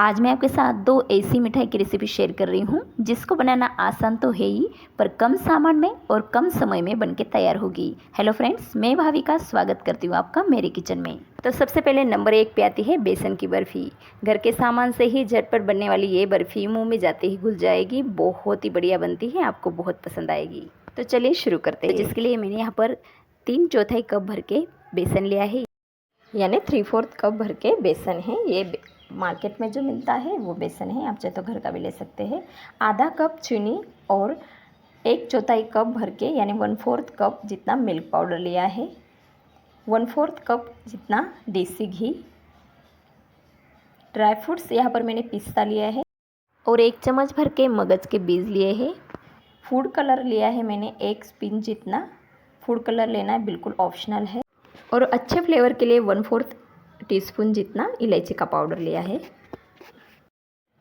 आज मैं आपके साथ दो ऐसी मिठाई की रेसिपी शेयर कर रही हूँ जिसको बनाना आसान तो है ही, पर कम सामान में और कम समय में बनके तैयार होगी। हेलो फ्रेंड्स, मैं भाविका स्वागत करती हूँ आपका मेरे किचन में। तो सबसे पहले नंबर 1 पे आती है बेसन की बर्फ़ी। घर के सामान से ही झटपट बनने वाली ये बर्फ़ी मुँह में जाते ही घुल जाएगी। बहुत ही बढ़िया बनती है, आपको बहुत पसंद आएगी। तो चलिए शुरू करते हैं। जिसके लिए मैंने यहाँ पर 3/4 कप भर के बेसन लिया है, यानी 3/4 कप भर के बेसन है। ये मार्केट में जो मिलता है वो बेसन है, आप चाहे तो घर का भी ले सकते हैं। आधा कप चीनी और 1/4 कप भर के यानी 1/4 कप जितना मिल्क पाउडर लिया है। 1/4 कप जितना देसी घी। ड्राई फ्रूट्स यहाँ पर मैंने पिस्ता लिया है और 1 चम्मच भर के मगज के बीज लिए हैं। फूड कलर लिया है मैंने 1 स्पून जितना। फूड कलर लेना है, बिल्कुल ऑप्शनल है। और अच्छे फ्लेवर के लिए 1/4 टीस्पून जितना इलायची का पाउडर लिया है।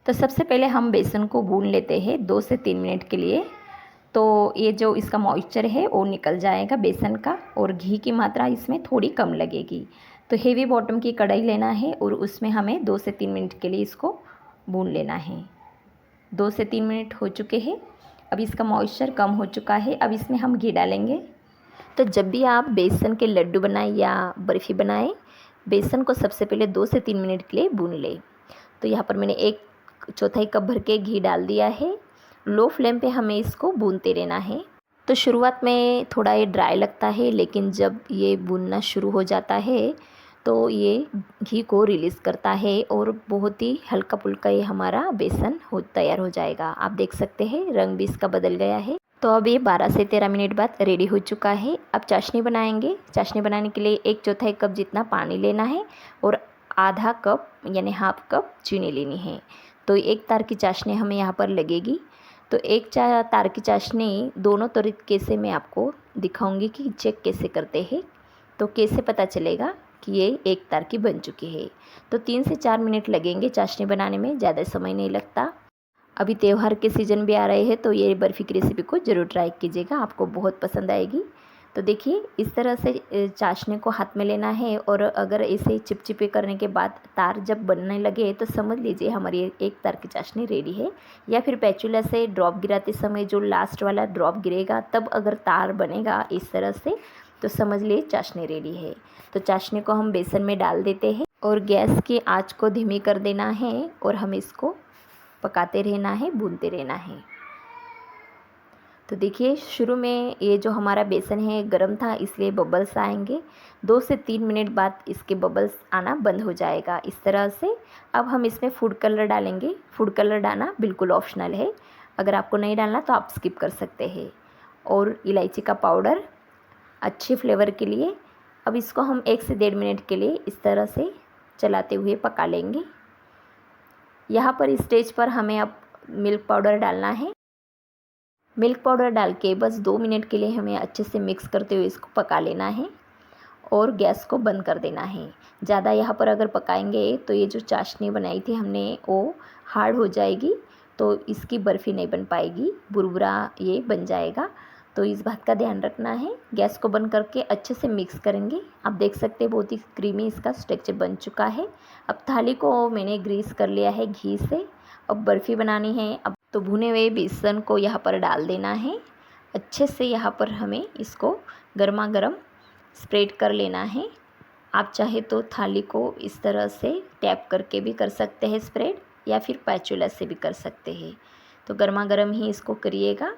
तो सबसे पहले हम बेसन को भून लेते हैं 2 से 3 मिनट के लिए। तो ये जो इसका मॉइस्चर है वो निकल जाएगा बेसन का, और घी की मात्रा इसमें थोड़ी कम लगेगी। तो हेवी बॉटम की कढ़ाई लेना है और उसमें हमें 2 से 3 मिनट के लिए इसको भून लेना है। 2 से 3 मिनट हो चुके हैं। अब इसका मॉइस्चर कम हो चुका है। अब इसमें हम घी डालेंगे। तो जब भी आप बेसन के लड्डू बनाएं या बर्फ़ी बनाएं, बेसन को सबसे पहले 2 से 3 मिनट के लिए भून लें। तो यहाँ पर मैंने 1/4 कप भर के घी डाल दिया है। लो फ्लेम पे हमें इसको भूनते रहना है। तो शुरुआत में थोड़ा ये ड्राई लगता है, लेकिन जब ये भूनना शुरू हो जाता है तो ये घी को रिलीज़ करता है और बहुत ही हल्का फुल्का ये हमारा बेसन तैयार हो जाएगा। आप देख सकते हैं रंग भी इसका बदल गया है। तो अब ये 12 से 13 मिनट बाद रेडी हो चुका है। अब चाशनी बनाएंगे। चाशनी बनाने के लिए 1/4 कप जितना पानी लेना है और आधा कप यानी हाफ कप चीनी लेनी है। तो एक तार की चाशनी हमें यहाँ पर लगेगी। तो एक तार की चाशनी दोनों तरीके से मैं आपको दिखाऊंगी कि चेक कैसे करते हैं। तो कैसे पता चलेगा कि ये एक तार की बन चुकी है। तो 3 से 4 मिनट लगेंगे चाशनी बनाने में, ज़्यादा समय नहीं लगता। अभी त्यौहार के सीज़न भी आ रहे हैं, तो ये बर्फ़ी की रेसिपी को ज़रूर ट्राई कीजिएगा, आपको बहुत पसंद आएगी। तो देखिए इस तरह से चाशनी को हाथ में लेना है, और अगर ऐसे चिपचिपे करने के बाद तार जब बनने लगे तो समझ लीजिए हमारी एक तार की चाशनी रेडी है। या फिर पैचुला से ड्रॉप गिराते समय जो लास्ट वाला ड्रॉप गिरेगा तब अगर तार बनेगा इस तरह से, तो समझ लीजिए चाशनी रेडी है। तो चाशनी को हम बेसन में डाल देते हैं और गैस की आँच को धीमी कर देना है और हम इसको पकाते रहना है, भूनते रहना है। तो देखिए शुरू में ये जो हमारा बेसन है गर्म था, इसलिए बबल्स आएंगे। 2 से 3 मिनट बाद इसके बबल्स आना बंद हो जाएगा इस तरह से। अब हम इसमें फूड कलर डालेंगे। फूड कलर डालना बिल्कुल ऑप्शनल है, अगर आपको नहीं डालना तो आप स्किप कर सकते हैं। और इलायची का पाउडर अच्छे फ्लेवर के लिए। अब इसको हम 1 से 1.5 मिनट के लिए इस तरह से चलाते हुए पका लेंगे। यहाँ पर इस स्टेज पर हमें अब मिल्क पाउडर डालना है। मिल्क पाउडर डाल के बस 2 मिनट के लिए हमें अच्छे से मिक्स करते हुए इसको पका लेना है और गैस को बंद कर देना है। ज़्यादा यहाँ पर अगर पकाएंगे तो ये जो चाशनी बनाई थी हमने वो हार्ड हो जाएगी, तो इसकी बर्फ़ी नहीं बन पाएगी, बुरबुरा ये बन जाएगा। तो इस बात का ध्यान रखना है। गैस को बंद करके अच्छे से मिक्स करेंगे। आप देख सकते हैं बहुत ही क्रीमी इसका स्ट्रक्चर बन चुका है। अब थाली को मैंने ग्रीस कर लिया है घी से। अब बर्फ़ी बनानी है। अब तो भुने हुए बेसन को यहाँ पर डाल देना है। अच्छे से यहाँ पर हमें इसको गर्मा गर्म स्प्रेड कर लेना है। आप चाहे तो थाली को इस तरह से टैप करके भी कर सकते हैं स्प्रेड, या फिर पैचुला से भी कर सकते हैं। तो गर्मा गर्म ही इसको करिएगा।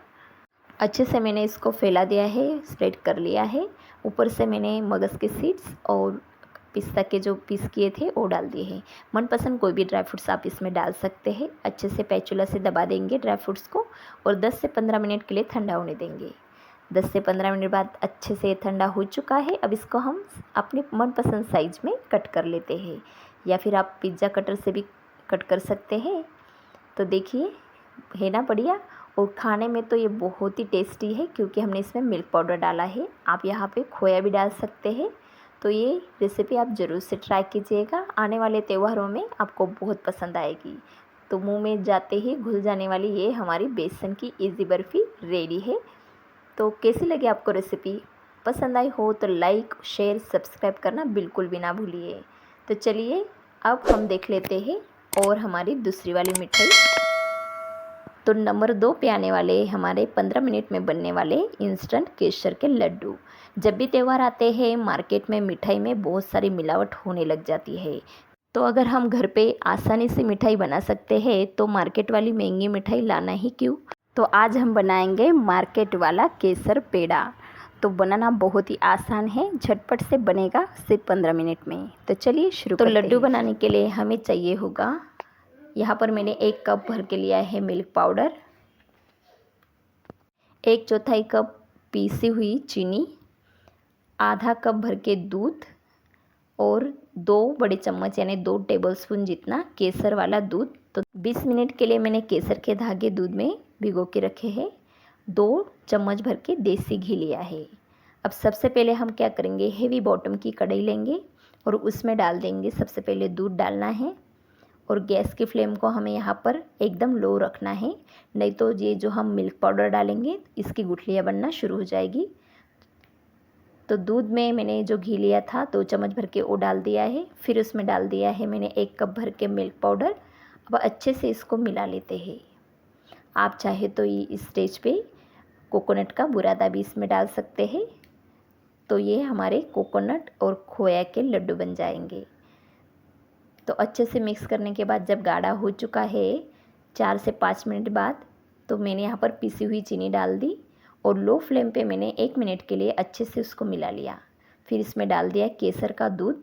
अच्छे से मैंने इसको फैला दिया है, स्प्रेड कर लिया है। ऊपर से मैंने मगज़ के सीड्स और पिस्ता के जो पीस किए थे वो डाल दिए हैं। मनपसंद कोई भी ड्राई फ्रूट्स आप इसमें डाल सकते हैं। अच्छे से पैचुला से दबा देंगे ड्राई फ्रूट्स को और 10 से 15 मिनट के लिए ठंडा होने देंगे। 10 से 15 मिनट बाद अच्छे से ठंडा हो चुका है। अब इसको हम अपने मनपसंद साइज़ में कट कर लेते हैं, या फिर आप पिज़्ज़ा कटर से भी कट कर सकते हैं। तो देखिए है ना बढ़िया, और खाने में तो ये बहुत ही टेस्टी है क्योंकि हमने इसमें मिल्क पाउडर डाला है। आप यहाँ पे खोया भी डाल सकते हैं। तो ये रेसिपी आप ज़रूर से ट्राई कीजिएगा, आने वाले त्योहारों में आपको बहुत पसंद आएगी। तो मुंह में जाते ही घुल जाने वाली ये हमारी बेसन की इजी बर्फ़ी रेडी है। तो कैसी लगी आपको रेसिपी? पसंद आई हो तो लाइक शेयर सब्सक्राइब करना बिल्कुल भी ना भूलिए। तो चलिए अब हम देख लेते हैं और हमारी दूसरी वाली मिठाई। तो नंबर 2 पे आने वाले हमारे 15 मिनट में बनने वाले इंस्टेंट केसर के लड्डू। जब भी त्यौहार आते हैं मार्केट में मिठाई में बहुत सारी मिलावट होने लग जाती है, तो अगर हम घर पे आसानी से मिठाई बना सकते हैं तो मार्केट वाली महंगी मिठाई लाना ही क्यों। तो आज हम बनाएंगे मार्केट वाला केसर पेड़ा। तो बनाना बहुत ही आसान है, झटपट से बनेगा सिर्फ 15 मिनट में। तो चलिए शुरू करते हैं। लड्डू बनाने के लिए हमें चाहिए होगा, यहाँ पर मैंने 1 कप भर के लिया है मिल्क पाउडर, 1/4 कप पीसी हुई चीनी, आधा कप भर के दूध और 2 बड़े चम्मच यानी 2 टेबलस्पून जितना केसर वाला दूध। तो 20 मिनट के लिए मैंने केसर के धागे दूध में भिगो के रखे हैं। 2 चम्मच भर के देसी घी लिया है। अब सबसे पहले हम क्या करेंगे, हेवी बॉटम की कढ़ाई लेंगे और उसमें डाल देंगे। सबसे पहले दूध डालना है और गैस की फ्लेम को हमें यहाँ पर एकदम लो रखना है, नहीं तो ये जो हम मिल्क पाउडर डालेंगे इसकी गुठलियाँ बनना शुरू हो जाएगी। तो दूध में मैंने जो घी लिया था 2 चम्मच भर के वो डाल दिया है। फिर उसमें डाल दिया है मैंने 1 कप भर के मिल्क पाउडर। अब अच्छे से इसको मिला लेते हैं। आप चाहे तो ये इस स्टेज पे कोकोनट का बुरादा भी इसमें डाल सकते हैं। तो ये हमारे कोकोनट और खोया के लड्डू बन जाएंगे। तो अच्छे से मिक्स करने के बाद जब गाढ़ा हो चुका है 4 से 5 मिनट बाद, तो मैंने यहाँ पर पिसी हुई चीनी डाल दी और लो फ्लेम पे मैंने 1 मिनट के लिए अच्छे से उसको मिला लिया। फिर इसमें डाल दिया केसर का दूध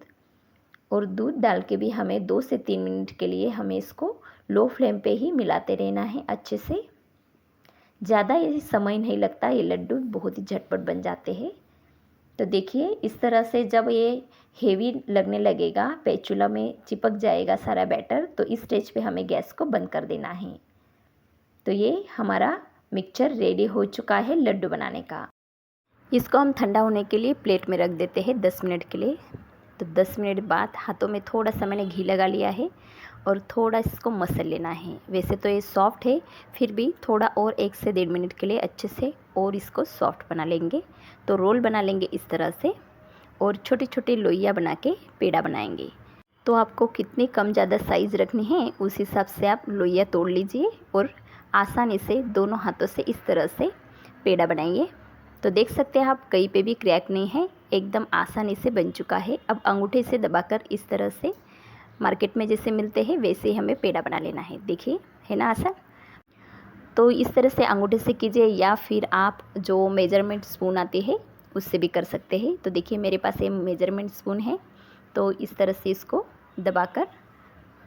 और दूध डाल के भी हमें 2 से 3 मिनट के लिए हमें इसको लो फ्लेम पे ही मिलाते रहना है अच्छे से। ज़्यादा ये समय नहीं लगता, ये लड्डू बहुत ही झटपट बन जाते हैं। तो देखिए इस तरह से जब ये हेवी लगने लगेगा, पेचुला में चिपक जाएगा सारा बैटर, तो इस स्टेज पे हमें गैस को बंद कर देना है। तो ये हमारा मिक्सचर रेडी हो चुका है लड्डू बनाने का। इसको हम ठंडा होने के लिए प्लेट में रख देते हैं 10 मिनट के लिए। तो 10 मिनट बाद हाथों में थोड़ा सा मैंने घी लगा लिया है और थोड़ा इसको मसल लेना है। वैसे तो ये सॉफ्ट है, फिर भी थोड़ा और 1 से 1.5 मिनट के लिए अच्छे से और इसको सॉफ्ट बना लेंगे। तो रोल बना लेंगे इस तरह से और छोटी छोटी लोइयाँ बना के पेड़ा बनाएंगे। तो आपको कितनी कम ज़्यादा साइज़ रखनी है उस हिसाब से आप लोइयाँ तोड़ लीजिए और आसानी से दोनों हाथों से इस तरह से पेड़ा बनाइए। तो देख सकते हैं आप कहीं पे भी क्रैक नहीं है, एकदम आसानी से बन चुका है। अब अंगूठे से दबाकर इस तरह से मार्केट में जैसे मिलते हैं वैसे ही हमें पेड़ा बना लेना है। देखिए है ना आसान। तो इस तरह से अंगूठे से कीजिए या फिर आप जो मेजरमेंट स्पून आते हैं उससे भी कर सकते हैं। तो देखिए मेरे पास ये मेजरमेंट स्पून है, तो इस तरह से इसको दबाकर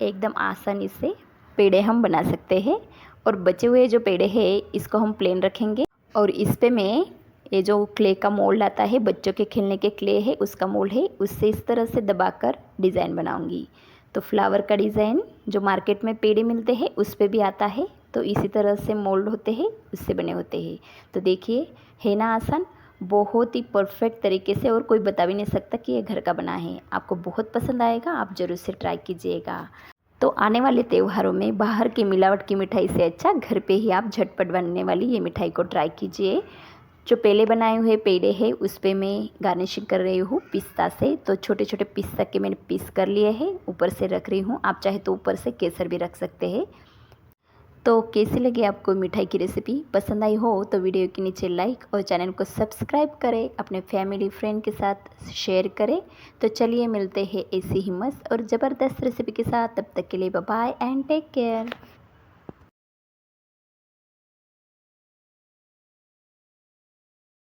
एकदम आसानी से पेड़े हम बना सकते हैं। और बचे हुए जो पेड़े हैं इसको हम प्लेन रखेंगे और इस पे मैं ये जो क्ले का मोल्ड आता है, बच्चों के खेलने के क्ले है उसका मोल्ड है, उससे इस तरह से दबाकर डिज़ाइन बनाऊंगी। तो फ्लावर का डिज़ाइन जो मार्केट में पेड़े मिलते हैं उस पे भी आता है, तो इसी तरह से मोल्ड होते हैं, उससे बने होते हैं। तो देखिए है ना आसान, बहुत ही परफेक्ट तरीके से, और कोई बता भी नहीं सकता कि ये घर का बना है। आपको बहुत पसंद आएगा, आप ज़रूर से ट्राई कीजिएगा। तो आने वाले त्योहारों में बाहर की मिलावट की मिठाई से अच्छा घर पे ही आप झटपट बनने वाली ये मिठाई को ट्राई कीजिए। जो पहले बनाए हुए पेड़े हैं उस पर मैं गार्निशिंग कर रही हूँ पिस्ता से। तो छोटे छोटे पिस्ता के मैंने पीस कर लिए हैं, ऊपर से रख रही हूँ। आप चाहे तो ऊपर से केसर भी रख सकते हैं। तो कैसी लगी आपको मिठाई की रेसिपी? पसंद आई हो तो वीडियो के नीचे लाइक और चैनल को सब्सक्राइब करें, अपने फैमिली फ्रेंड के साथ शेयर करें। तो चलिए मिलते हैं ऐसी ही मस्त और ज़बरदस्त रेसिपी के साथ। तब तक के लिए bye bye and take care.